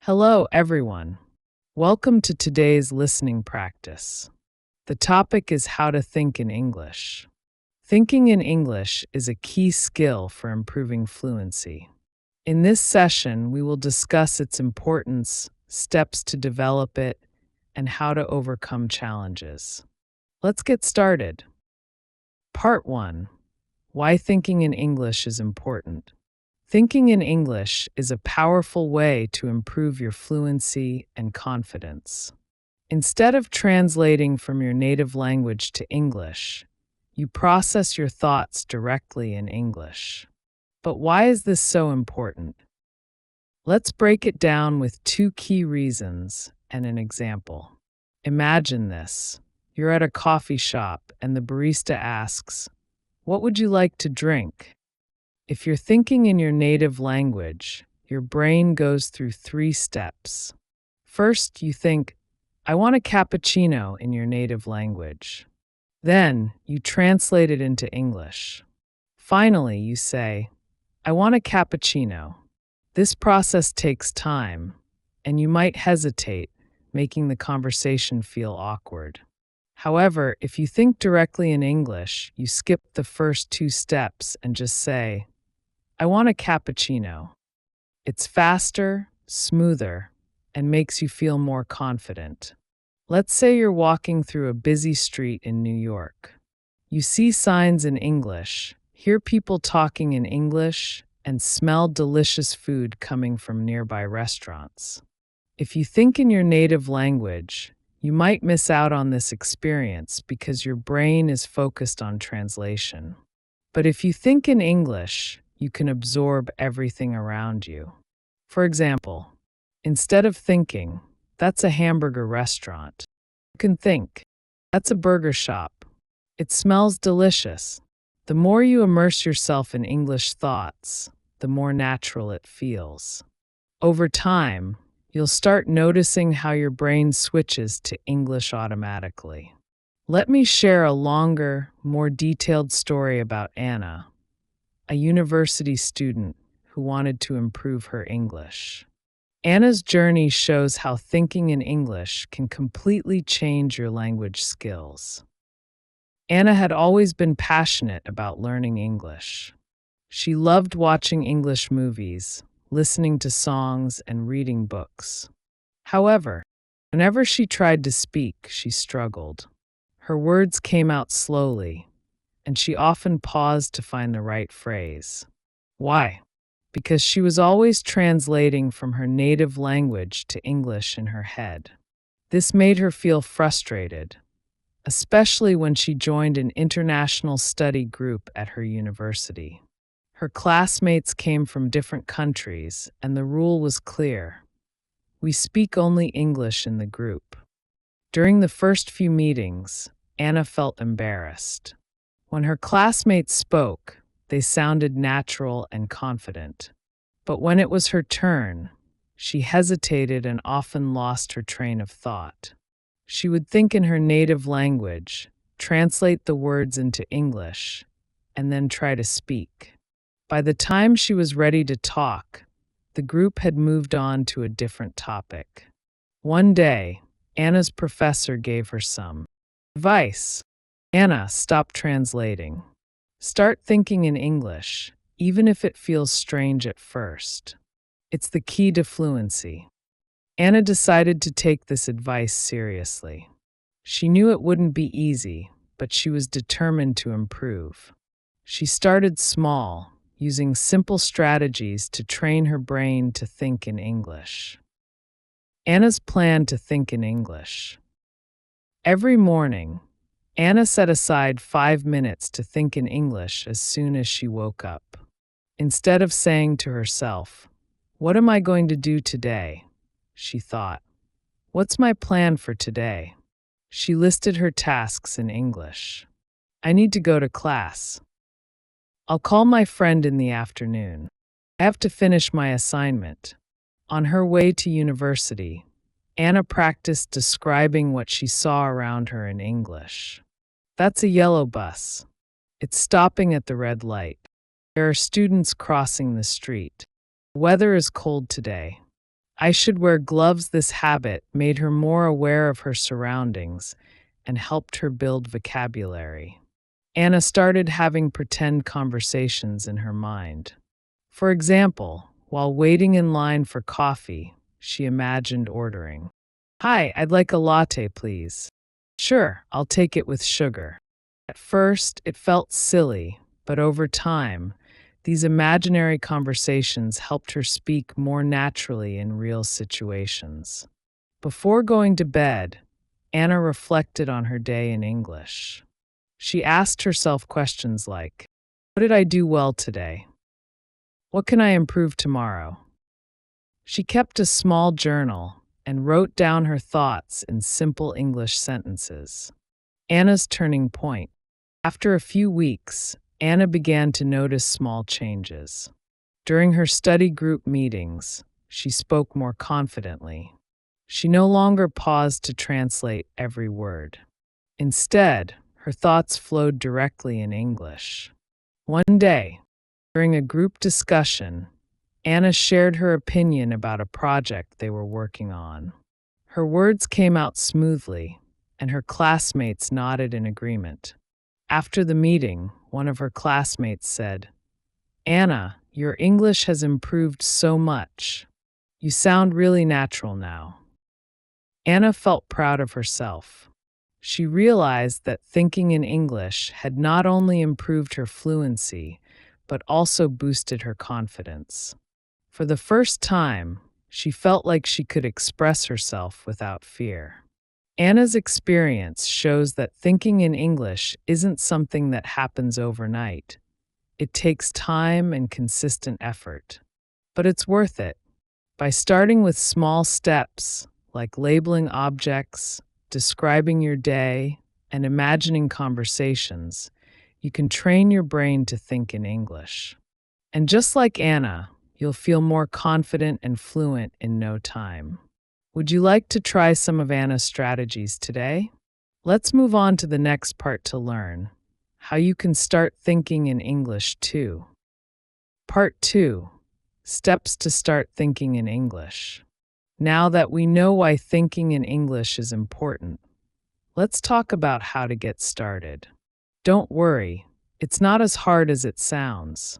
Hello, everyone. Welcome to today's listening practice. The topic is how to think in English. Thinking in English is a key skill for improving fluency. In this session, we will discuss its importance, steps to develop it, and how to overcome challenges. Let's get started. Part 1. Why thinking in English is important. Thinking in English is a powerful way to improve your fluency and confidence. Instead of translating from your native language to English, you process your thoughts directly in English. But why is this so important? Let's break it down with two key reasons and an example. Imagine this. You're at a coffee shop and the barista asks, "What would you like to drink?" If you're thinking in your native language, your brain goes through 3 steps. First, you think, "I want a cappuccino," in your native language. Then, you translate it into English. Finally, you say, "I want a cappuccino." This process takes time, and you might hesitate, making the conversation feel awkward. However, if you think directly in English, you skip the first 2 steps and just say, "I want a cappuccino." It's faster, smoother, and makes you feel more confident. Let's say you're walking through a busy street in New York. You see signs in English, hear people talking in English, and smell delicious food coming from nearby restaurants. If you think in your native language, you might miss out on this experience because your brain is focused on translation. But if you think in English, you can absorb everything around you. For example, instead of thinking, "That's a hamburger restaurant," you can think, "That's a burger shop. It smells delicious." The more you immerse yourself in English thoughts, the more natural it feels. Over time, you'll start noticing how your brain switches to English automatically. Let me share a longer, more detailed story about Anna, a university student who wanted to improve her English. Anna's journey shows how thinking in English can completely change your language skills. Anna had always been passionate about learning English. She loved watching English movies, listening to songs, and reading books. However, whenever she tried to speak, she struggled. Her words came out slowly, and she often paused to find the right phrase. Why? Because she was always translating from her native language to English in her head. This made her feel frustrated, especially when she joined an international study group at her university. Her classmates came from different countries, and the rule was clear. We speak only English in the group. During the first few meetings, Anna felt embarrassed. When her classmates spoke, they sounded natural and confident. But when it was her turn, she hesitated and often lost her train of thought. She would think in her native language, translate the words into English, and then try to speak. By the time she was ready to talk, the group had moved on to a different topic. One day, Anna's professor gave her some advice. "Anna, stop translating. Start thinking in English, even if it feels strange at first. It's the key to fluency." Anna decided to take this advice seriously. She knew it wouldn't be easy, but she was determined to improve. She started small, using simple strategies to train her brain to think in English. Anna's plan to think in English. Every morning, Anna set aside 5 minutes to think in English as soon as she woke up. Instead of saying to herself, "What am I going to do today?" she thought, "What's my plan for today?" She listed her tasks in English. "I need to go to class. I'll call my friend in the afternoon. I have to finish my assignment." On her way to university, Anna practiced describing what she saw around her in English. "That's a yellow bus. It's stopping at the red light. There are students crossing the street. The weather is cold today. I should wear gloves. This habit made her more aware of her surroundings and helped her build vocabulary. Anna started having pretend conversations in her mind. For example, while waiting in line for coffee, she imagined ordering, "Hi, I'd like a latte, please." "Sure, I'll take it with sugar." At first, it felt silly, but over time, these imaginary conversations helped her speak more naturally in real situations. Before going to bed, Anna reflected on her day in English. She asked herself questions like, "What did I do well today? What can I improve tomorrow?" She kept a small journal and wrote down her thoughts in simple English sentences. Anna's turning point. After a few weeks, Anna began to notice small changes. During her study group meetings, she spoke more confidently. She no longer paused to translate every word. Instead, her thoughts flowed directly in English. One day, during a group discussion, Anna shared her opinion about a project they were working on. Her words came out smoothly, and her classmates nodded in agreement. After the meeting, one of her classmates said, "Anna, your English has improved so much. You sound really natural now." Anna felt proud of herself. She realized that thinking in English had not only improved her fluency, but also boosted her confidence. For the first time, she felt like she could express herself without fear. Anna's experience shows that thinking in English isn't something that happens overnight. It takes time and consistent effort. But it's worth it. By starting with small steps, like labeling objects, describing your day, and imagining conversations, you can train your brain to think in English. And just like Anna, you'll feel more confident and fluent in no time. Would you like to try some of Anna's strategies today? Let's move on to the next part to learn how you can start thinking in English too. Part 2. Steps to start thinking in English. Now that we know why thinking in English is important, let's talk about how to get started. Don't worry, it's not as hard as it sounds.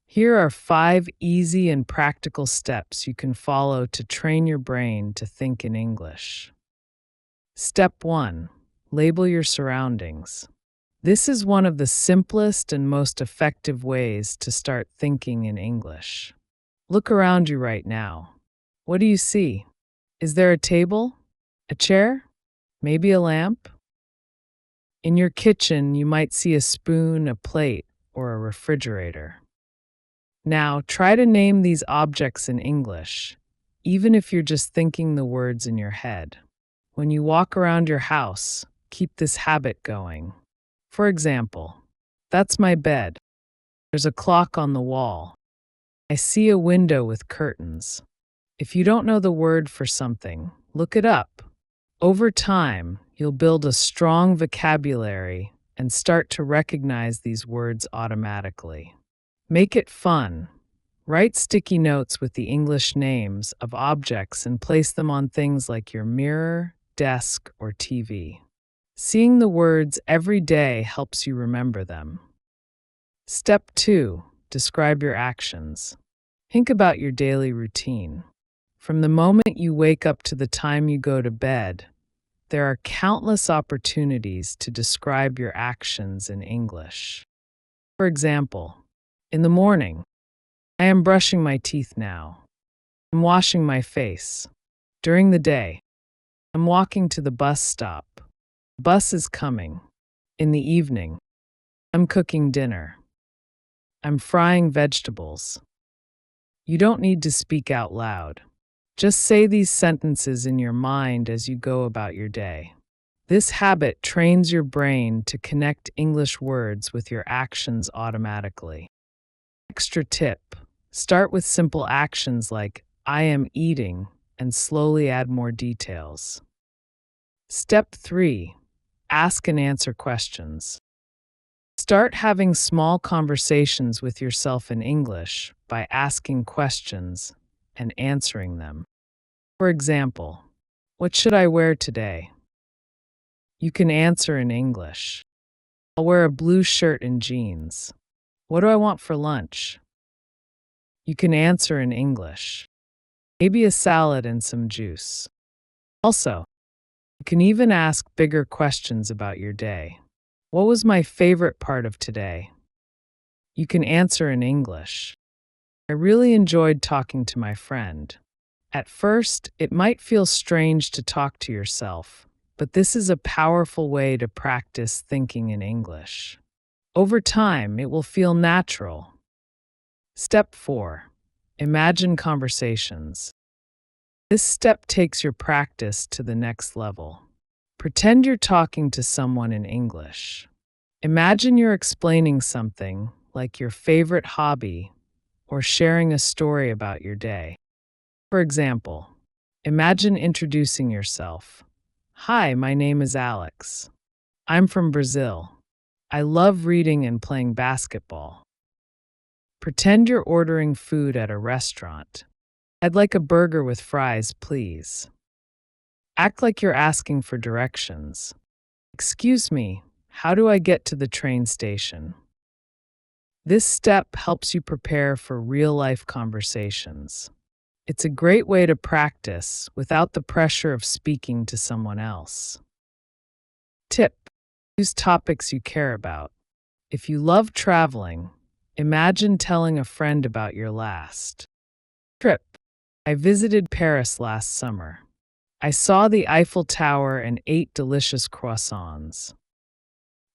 Here are 5 easy and practical steps you can follow to train your brain to think in English. Step 1. Label your surroundings. This is one of the simplest and most effective ways to start thinking in English. Look around you right now. What do you see? Is there a table? A chair? Maybe a lamp? In your kitchen, you might see a spoon, a plate, or a refrigerator. Now, try to name these objects in English, even if you're just thinking the words in your head. When you walk around your house, keep this habit going. For example, that's my bed. There's a clock on the wall. I see a window with curtains. If you don't know the word for something, look it up. Over time, you'll build a strong vocabulary and start to recognize these words automatically. Make it fun. Write sticky notes with the English names of objects and place them on things like your mirror, desk, or TV. Seeing the words every day helps you remember them. Step 2. Describe your actions. Think about your daily routine. From the moment you wake up to the time you go to bed, there are countless opportunities to describe your actions in English. For example, in the morning, I am brushing my teeth now. I'm washing my face. During the day, I'm walking to the bus stop. The bus is coming. In the evening, I'm cooking dinner. I'm frying vegetables. You don't need to speak out loud. Just say these sentences in your mind as you go about your day. This habit trains your brain to connect English words with your actions automatically. Extra tip: start with simple actions like "I am eating" and slowly add more details. Step 3. Ask and answer questions. Start having small conversations with yourself in English by asking questions and answering them. For example, what should I wear today? You can answer in English. I'll wear a blue shirt and jeans. What do I want for lunch? You can answer in English. Maybe a salad and some juice. Also, you can even ask bigger questions about your day. What was my favorite part of today? You can answer in English. I really enjoyed talking to my friend. At first, it might feel strange to talk to yourself, but this is a powerful way to practice thinking in English. Over time, it will feel natural. Step 4. Imagine conversations. This step takes your practice to the next level. Pretend you're talking to someone in English. Imagine you're explaining something, like your favorite hobby, or sharing a story about your day. For example, imagine introducing yourself. Hi, my name is Alex. I'm from Brazil. I love reading and playing basketball. Pretend you're ordering food at a restaurant. I'd like a burger with fries, please. Act like you're asking for directions. Excuse me, how do I get to the train station? This step helps you prepare for real-life conversations. It's a great way to practice without the pressure of speaking to someone else. Tip: use topics you care about. If you love traveling, imagine telling a friend about your last trip. I visited Paris last summer. I saw the Eiffel Tower and ate delicious croissants.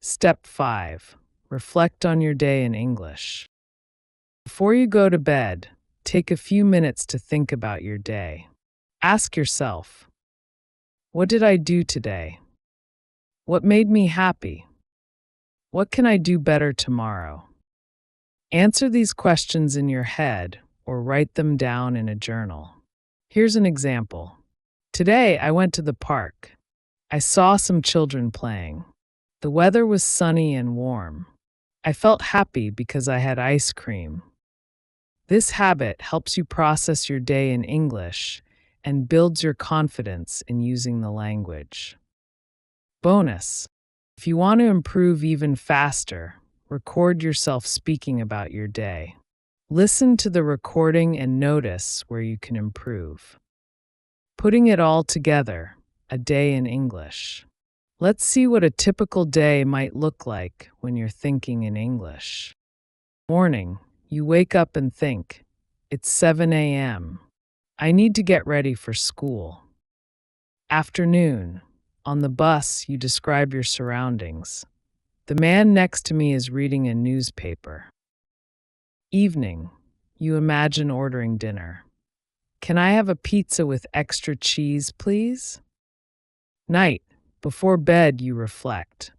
Step 5. Reflect on your day in English. Before you go to bed, take a few minutes to think about your day. Ask yourself, what did I do today? What made me happy? What can I do better tomorrow? Answer these questions in your head or write them down in a journal. Here's an example. Today, I went to the park. I saw some children playing. The weather was sunny and warm. I felt happy because I had ice cream. This habit helps you process your day in English and builds your confidence in using the language. Bonus: if you want to improve even faster, record yourself speaking about your day. Listen to the recording and notice where you can improve. Putting it all together, a day in English. Let's see what a typical day might look like when you're thinking in English. Morning, you wake up and think, it's 7 a.m. I need to get ready for school. Afternoon, on the bus, you describe your surroundings. The man next to me is reading a newspaper. Evening, you imagine ordering dinner. Can I have a pizza with extra cheese, please? Night, before bed, you reflect.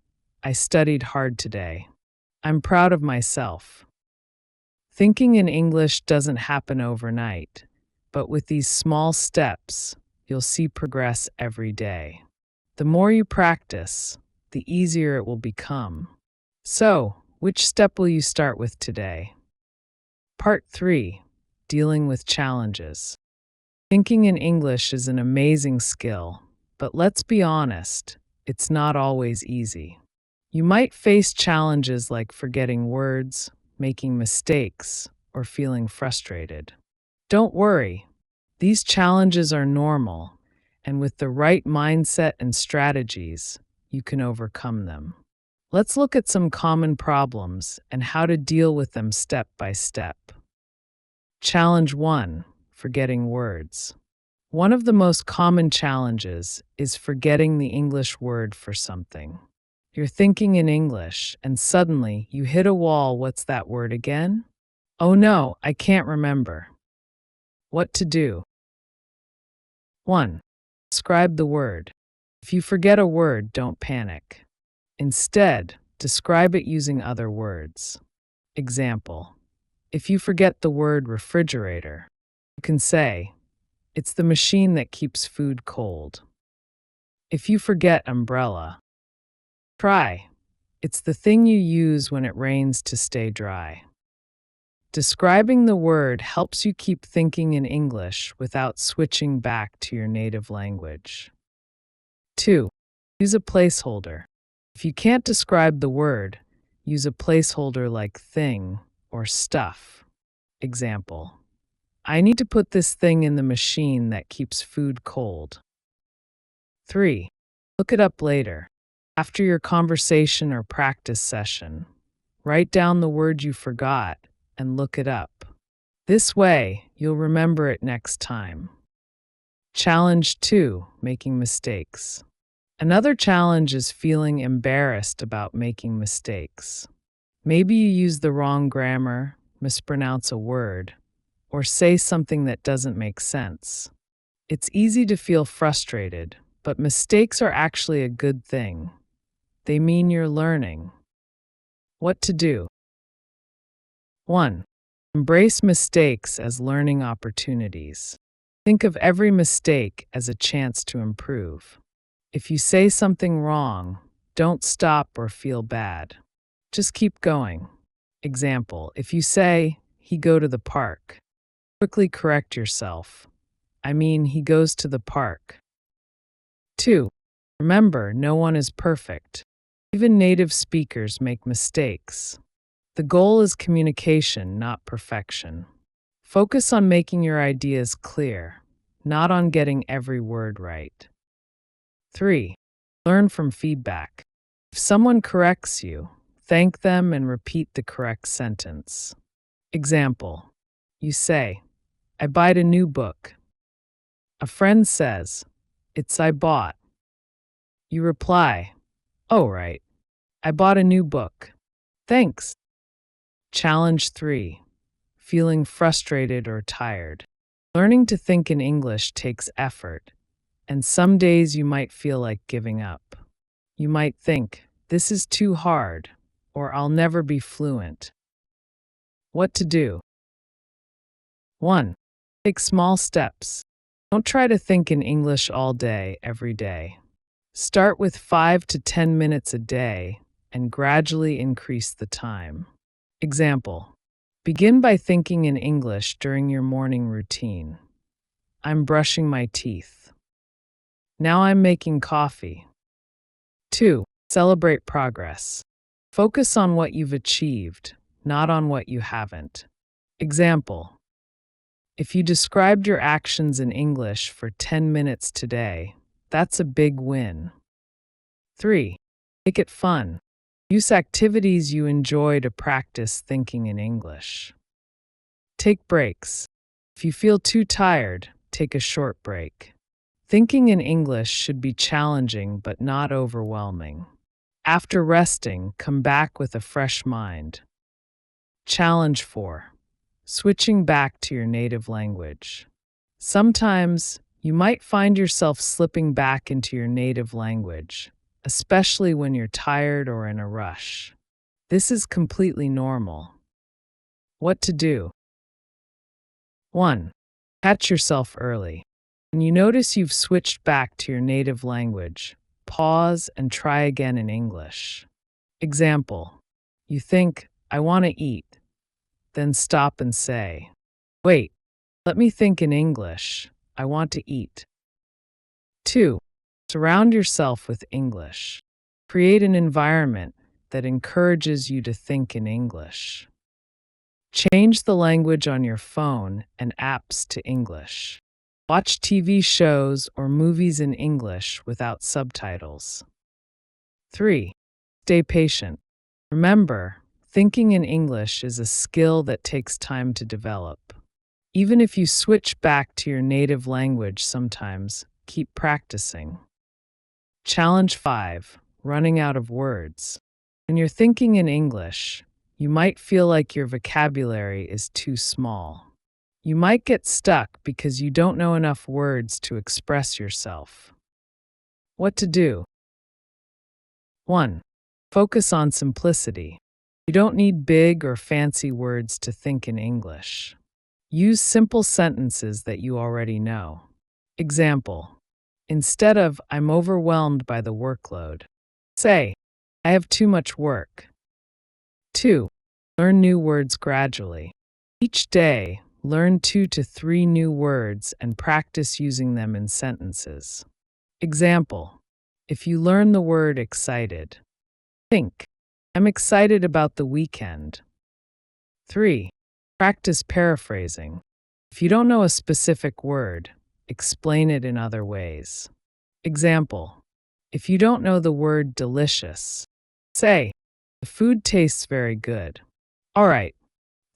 I studied hard today. I'm proud of myself. Thinking in English doesn't happen overnight, but with these small steps, you'll see progress every day. The more you practice, the easier it will become. So, which step will you start with today? Part 3. Dealing with challenges. Thinking in English is an amazing skill, but let's be honest, it's not always easy. You might face challenges like forgetting words, making mistakes, or feeling frustrated. Don't worry, these challenges are normal, and with the right mindset and strategies, you can overcome them. Let's look at some common problems and how to deal with them step by step. Challenge 1. Forgetting words. One of the most common challenges is forgetting the English word for something. You're thinking in English, and suddenly you hit a wall. What's that word again? Oh no, I can't remember. What to do? 1. Describe the word. If you forget a word, don't panic. Instead, describe it using other words. Example: if you forget the word refrigerator, you can say, it's the machine that keeps food cold. If you forget umbrella, try, it's the thing you use when it rains to stay dry. Describing the word helps you keep thinking in English without switching back to your native language. 2. Use a placeholder. If you can't describe the word, use a placeholder like thing or stuff. Example: I need to put this thing in the machine that keeps food cold. 3. Look it up later. After your conversation or practice session, write down the word you forgot and look it up. This way, you'll remember it next time. Challenge 2. Making mistakes. Another challenge is feeling embarrassed about making mistakes. Maybe you use the wrong grammar, mispronounce a word, or say something that doesn't make sense. It's easy to feel frustrated, but mistakes are actually a good thing. They mean you're learning. What to do? 1. Embrace mistakes as learning opportunities. Think of every mistake as a chance to improve. If you say something wrong, don't stop or feel bad. Just keep going. Example: if you say, "He go to the park," quickly correct yourself. I mean, he goes to the park. 2. Remember, no one is perfect. Even native speakers make mistakes. The goal is communication, not perfection. Focus on making your ideas clear, not on getting every word right. 3. Learn from feedback. If someone corrects you, thank them and repeat the correct sentence. Example: you say, "I bought a new book." A friend says, "It's I bought." You reply, "Oh, right. I bought a new book. Thanks." Challenge 3. Feeling frustrated or tired. Learning to think in English takes effort, and some days you might feel like giving up. You might think, "This is too hard," or "I'll never be fluent." What to do? 1. Take small steps. Don't try to think in English all day, every day. Start with 5 to 10 minutes a day and gradually increase the time. Example: begin by thinking in English during your morning routine. I'm brushing my teeth. Now I'm making coffee. 2. Celebrate progress. Focus on what you've achieved, not on what you haven't. Example: if you described your actions in English for 10 minutes today, that's a big win. 3. Make it fun. Use activities you enjoy to practice thinking in English. Take breaks. If you feel too tired, take a short break. Thinking in English should be challenging but not overwhelming. After resting, come back with a fresh mind. Challenge 4. Switching back to your native language. Sometimes, you might find yourself slipping back into your native language, especially when you're tired or in a rush. This is completely normal. What to do? 1. Catch yourself early. When you notice you've switched back to your native language, pause and try again in English. Example: you think, "I want to eat." Then stop and say, "Wait, let me think in English. I want to eat." 2. Surround yourself with English. Create an environment that encourages you to think in English. Change the language on your phone and apps to English. Watch TV shows or movies in English without subtitles. 3. Stay patient. Remember, thinking in English is a skill that takes time to develop. Even if you switch back to your native language sometimes, keep practicing. Challenge 5. Running out of words. When you're thinking in English, you might feel like your vocabulary is too small. You might get stuck because you don't know enough words to express yourself. What to do? 1. Focus on simplicity. You don't need big or fancy words to think in English. Use simple sentences that you already know. Example: instead of "I'm overwhelmed by the workload," say, "I have too much work." 2. Learn new words gradually. Each day, learn 2 to 3 new words and practice using them in sentences. Example: if you learn the word excited, think, I'm excited about the weekend. 3. Practice paraphrasing. If you don't know a specific word, explain it in other ways. Example: if you don't know the word delicious, say, the food tastes very good. All right,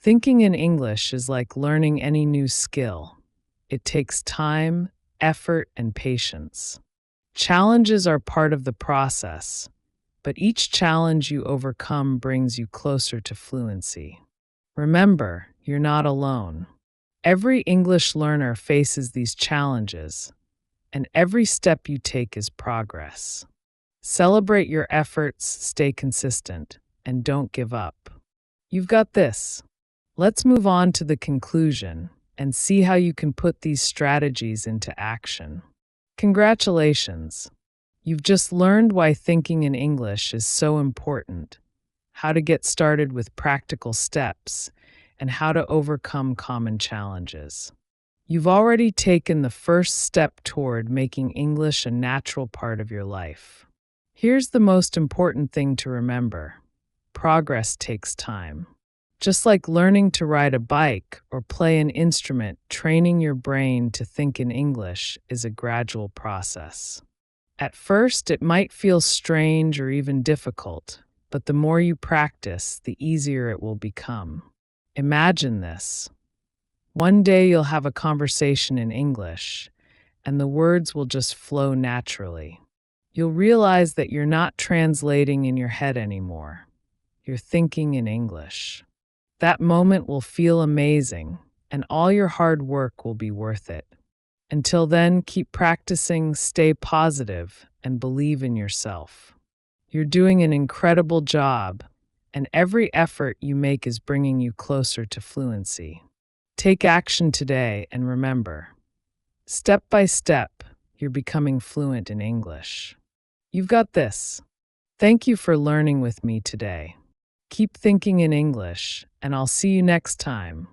thinking in English is like learning any new skill. It takes time, effort, and patience. Challenges are part of the process, but each challenge you overcome brings you closer to fluency. Remember, you're not alone. Every English learner faces these challenges, and every step you take is progress. Celebrate your efforts, stay consistent, and don't give up. You've got this. Let's move on to the conclusion and see how you can put these strategies into action. Congratulations! You've just learned why thinking in English is so important, how to get started with practical steps, and how to overcome common challenges. You've already taken the first step toward making English a natural part of your life. Here's the most important thing to remember: progress takes time. Just like learning to ride a bike or play an instrument, training your brain to think in English is a gradual process. At first, it might feel strange or even difficult, but the more you practice, the easier it will become. Imagine this. One day you'll have a conversation in English, and the words will just flow naturally. You'll realize that you're not translating in your head anymore. You're thinking in English. That moment will feel amazing, and all your hard work will be worth it. Until then, keep practicing, stay positive, and believe in yourself. You're doing an incredible job, and every effort you make is bringing you closer to fluency. Take action today and remember, step by step, you're becoming fluent in English. You've got this. Thank you for learning with me today. Keep thinking in English, and I'll see you next time.